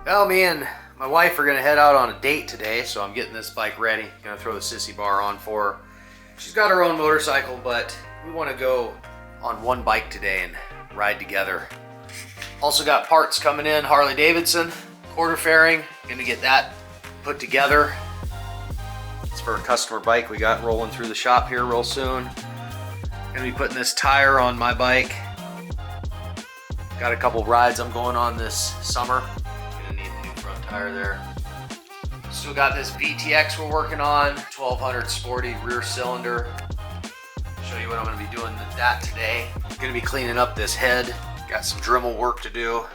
Well, me and my wife are gonna head out on a date today, so I'm getting this bike ready. Gonna throw the sissy bar on for her. She's got her own motorcycle, but we want to go on one bike today and ride together. Also got parts coming in, Harley Davidson, quarter fairing. Gonna get that put together. It's for a customer bike we got rolling through the shop here real soon. Gonna be putting this tire on my bike. Got a couple rides I'm going on this summer. Gonna need a new front tire there. Still got this VTX we're working on, 1200 sporty rear cylinder. Show you what I'm gonna be doing with that today. I'm gonna be cleaning up this head. Got some Dremel work to do.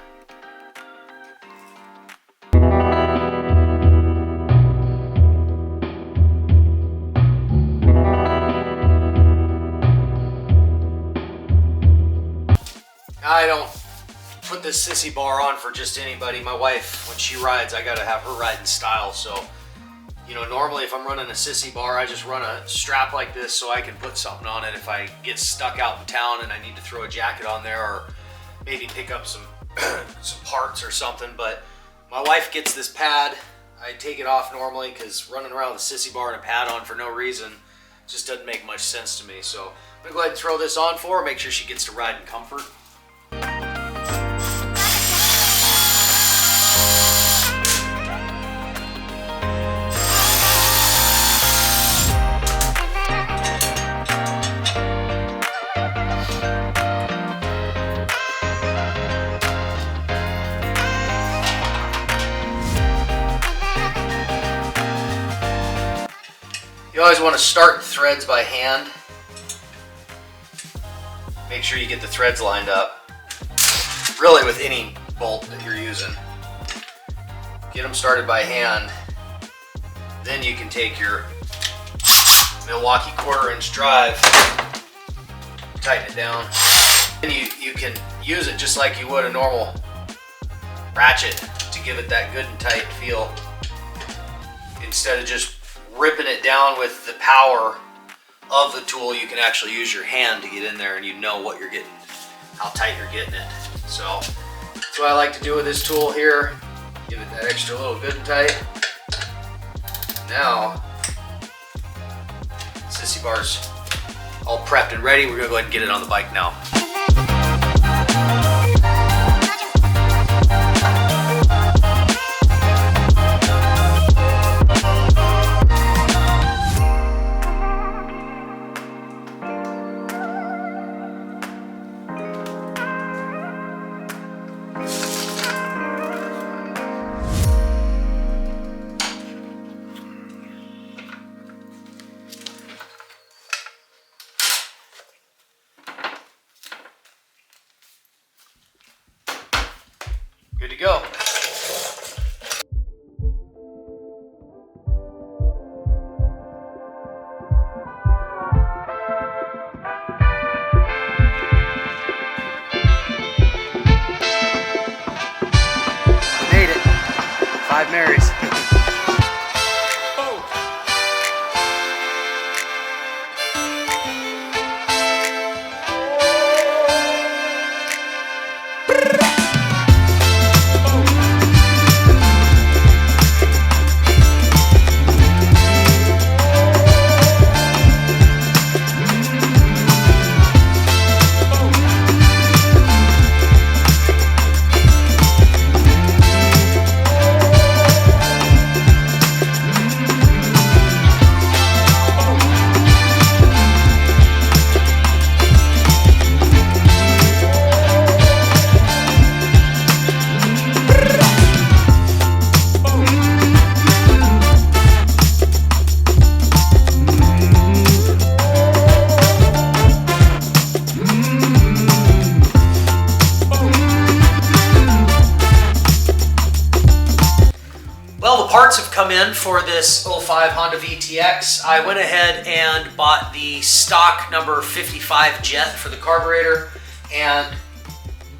I don't put this sissy bar on for just anybody. My wife, when she rides, I gotta have her ride in style. So, you know, normally if I'm running a sissy bar, I just run a strap like this so I can put something on it if I get stuck out in town and I need to throw a jacket on there or maybe pick up some some parts or something. But my wife gets this pad. I take it off normally because running around with a sissy bar and a pad on for no reason just doesn't make much sense to me. So I'm gonna go ahead and throw this on for her, make sure she gets to ride in comfort. You always want to start threads by hand. Make sure you get the threads lined up. Really with any bolt that you're using. Get them started by hand. Then you can take your Milwaukee 1/4-inch drive, tighten it down. Then you can use it just like you would a normal ratchet to give it that good and tight feel. Instead of just ripping it down with the power of the tool, you can actually use your hand to get in there and you know what you're getting, how tight you're getting it. So that's what I like to do with this tool here. Give it that extra little good and tight. Now, sissy bar's all prepped and ready. We're gonna go ahead and get it on the bike now. Good to go. Made it. 5 Marys. Well, the parts have come in for this 05 Honda VTX. I went ahead and bought the stock number 55 jet for the carburetor, and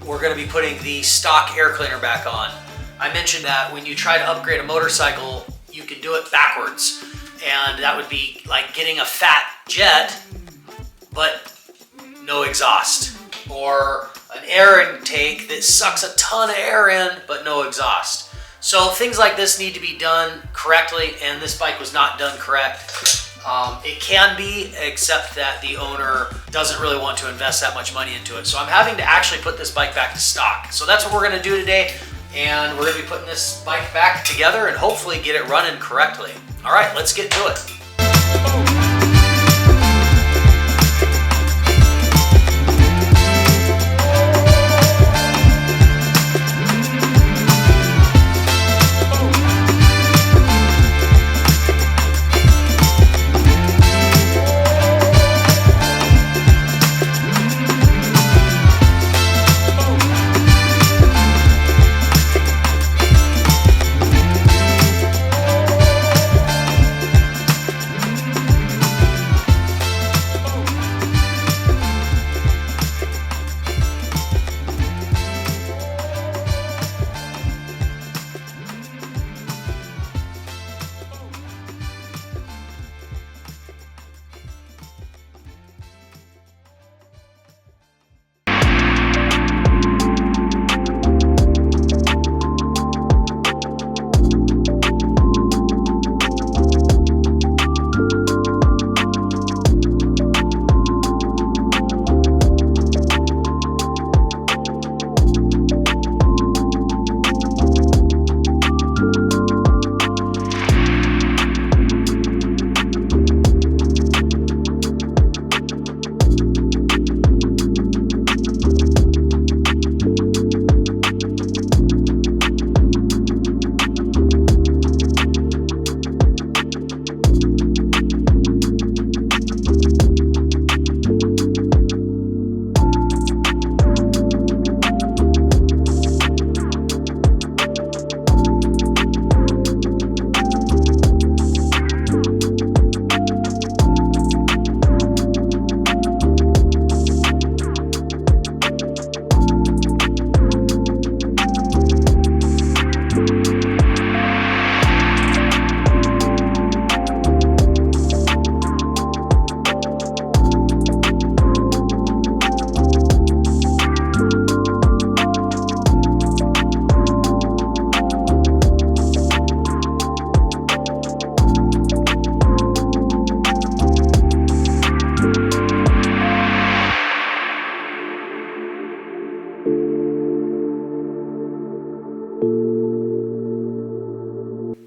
we're going to be putting the stock air cleaner back on. I mentioned that when you try to upgrade a motorcycle, you can do it backwards, and that would be like getting a fat jet, but no exhaust, or an air intake that sucks a ton of air in, but no exhaust. So things like this need to be done correctly, and this bike was not done correct. It can be, except that the owner doesn't really want to invest that much money into it. So I'm having to actually put this bike back to stock. So that's what we're gonna do today, and we're gonna be putting this bike back together and hopefully get it running correctly. All right, let's get to it.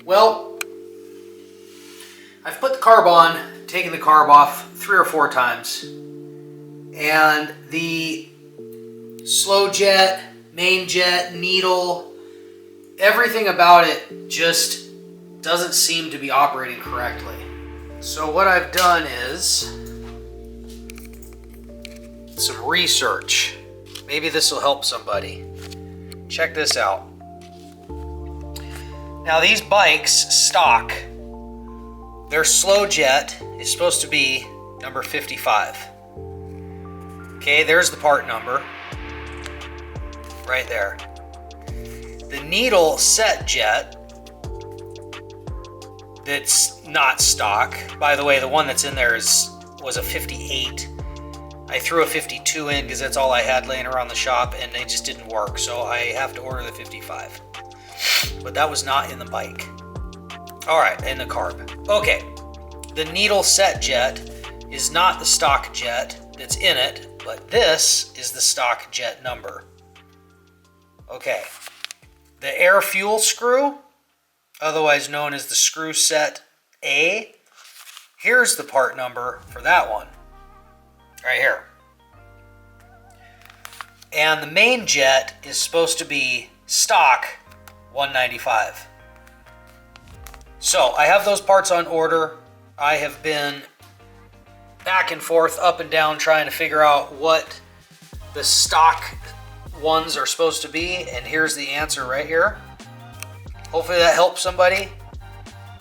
Well, I've put the carb on, taken the carb off 3 or 4 times, and the slow jet, main jet, needle, everything about it just doesn't seem to be operating correctly. So what I've done is some research. Maybe this will help somebody. Check this out. Now these bikes stock, their slow jet is supposed to be number 55. Okay, there's the part number right there. The needle set jet that's not stock, by the way, the one that's in there was a 58. I threw a 52 in because that's all I had laying around the shop, and they just didn't work, so I have to order the 55. But that was not in the bike. All right, in the carb. Okay, the needle set jet is not the stock jet that's in it, but this is the stock jet number. Okay, the air fuel screw, otherwise known as the screw set A, here's the part number for that one, right here. And the main jet is supposed to be stock 195. So I have those parts on order. I have been back and forth, up and down, trying to figure out what the stock ones are supposed to be, and here's the answer right here. Hopefully that helps somebody.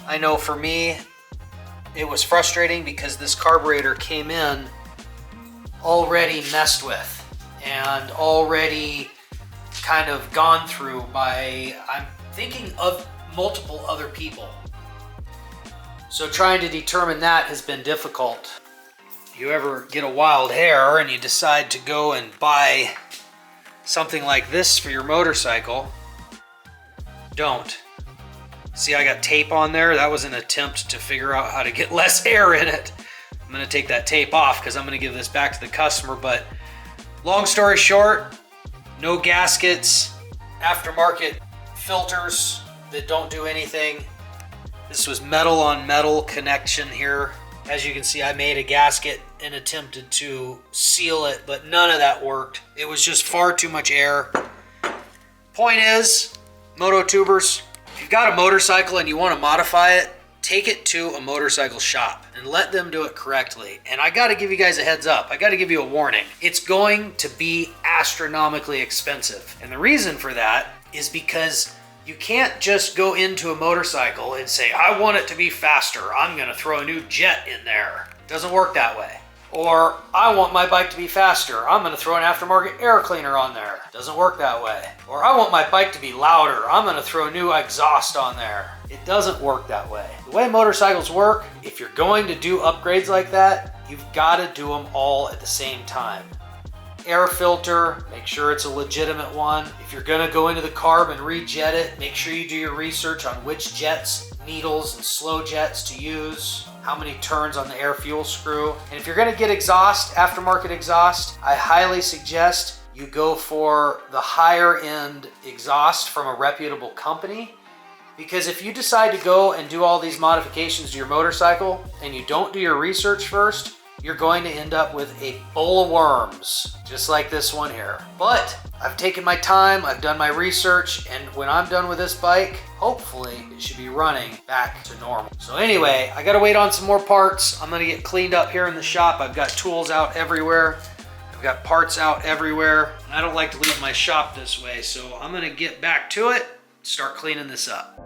I know for me, it was frustrating because this carburetor came in already messed with and already kind of gone through by, I'm thinking of multiple other people. So trying to determine that has been difficult. You ever get a wild hair and you decide to go and buy something like this for your motorcycle, don't. See, I got tape on there. That was an attempt to figure out how to get less air in it. I'm gonna take that tape off because I'm gonna give this back to the customer, but long story short, no gaskets, aftermarket filters that don't do anything. This was metal on metal connection here. As you can see, I made a gasket and attempted to seal it, but none of that worked. It was just far too much air. Point is, moto tubers, if you've got a motorcycle and you want to modify it, take it to a motorcycle shop and let them do it correctly. And I got to give you guys a heads up. I got to give you a warning. It's going to be astronomically expensive. And the reason for that is because you can't just go into a motorcycle and say, I want it to be faster. I'm going to throw a new jet in there. It doesn't work that way. Or I want my bike to be faster. I'm going to throw an aftermarket air cleaner on there. It doesn't work that way. Or I want my bike to be louder. I'm going to throw a new exhaust on there. It doesn't work that way. The way motorcycles work, if you're going to do upgrades like that, you've got to do them all at the same time. Air filter, make sure it's a legitimate one. If you're gonna go into the carb and rejet it, make sure you do your research on which jets, needles, and slow jets to use, how many turns on the air fuel screw. And if you're gonna get exhaust, aftermarket exhaust, I highly suggest you go for the higher end exhaust from a reputable company. Because if you decide to go and do all these modifications to your motorcycle and you don't do your research first, you're going to end up with a bowl of worms, just like this one here. But I've taken my time, I've done my research, and when I'm done with this bike, hopefully it should be running back to normal. So anyway, I gotta wait on some more parts. I'm gonna get cleaned up here in the shop. I've got tools out everywhere. I've got parts out everywhere. And I don't like to leave my shop this way, so I'm gonna get back to it, start cleaning this up.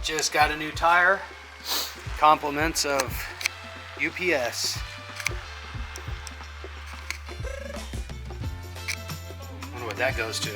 Just got a new tire. Compliments of UPS. Wonder what that goes to.